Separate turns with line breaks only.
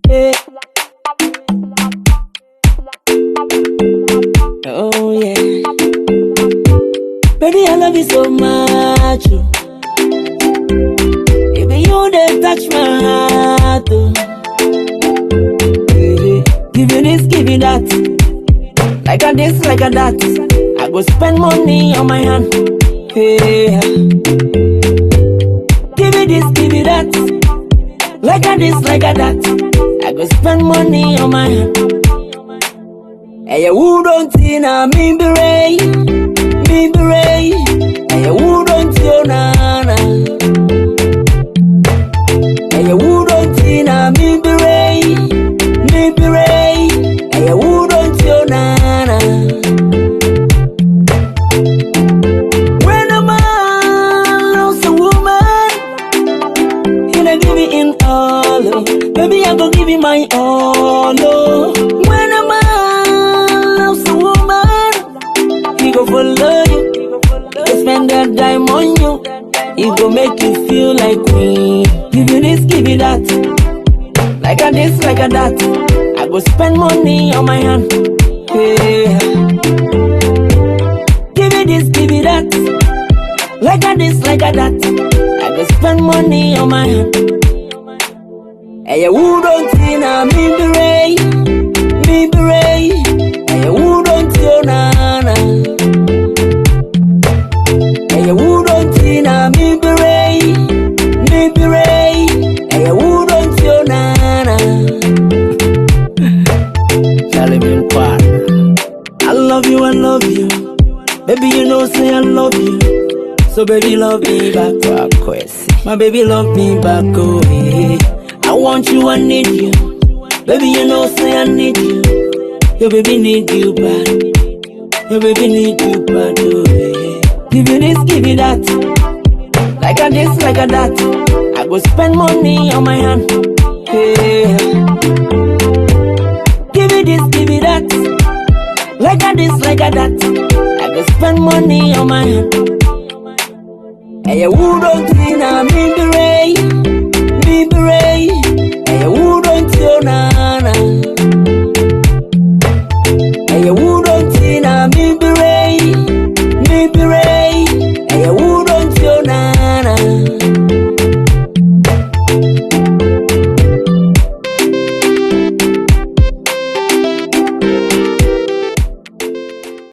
Hey. Oh yeah, baby, I love you so much. Oh. Baby, you that touch my heart. Oh. Hey. Give you this, give you that, like a this, like a that. I go spend money on my hand. Hey. Give you this, give you that, like a this, like a that. I go spend money on my hand. Hey, who don't see na me be ray, me be ray. Hey, who don't see na. Hey, who don't see na me be ray, me be ray. Hey, who don't see na. When a man loves a woman, he'll give it in all. Oh. Baby, I go give you my all. Oh. When a man go follow you, go spend that dime on you. It go make you feel like me. Give you this, give you that, like a this, like a that. I go spend money on my hand. Yeah. Give you this, give you that, like a this, like a that. I go spend money on my hand. Hey, who don't see na me be ray, me be ray. Hey, who don't see na. Hey, who don't see na me be ray, me be ray. Hey, who don't see na. Charlie Minquan, I love you, baby. You know say I love you, so baby love me back. My baby love me back. Oh, hey. I want you, I need you, baby. You know say I need you. Your baby need you bad. Your baby need you bad. Oh, hey. Give you this, give you that, like a this, like a that. I go spend money on my hand. Yeah. Give you this, give you that, like a this, like a that. I go spend money on my hand. Hey, who don't see na me be ray,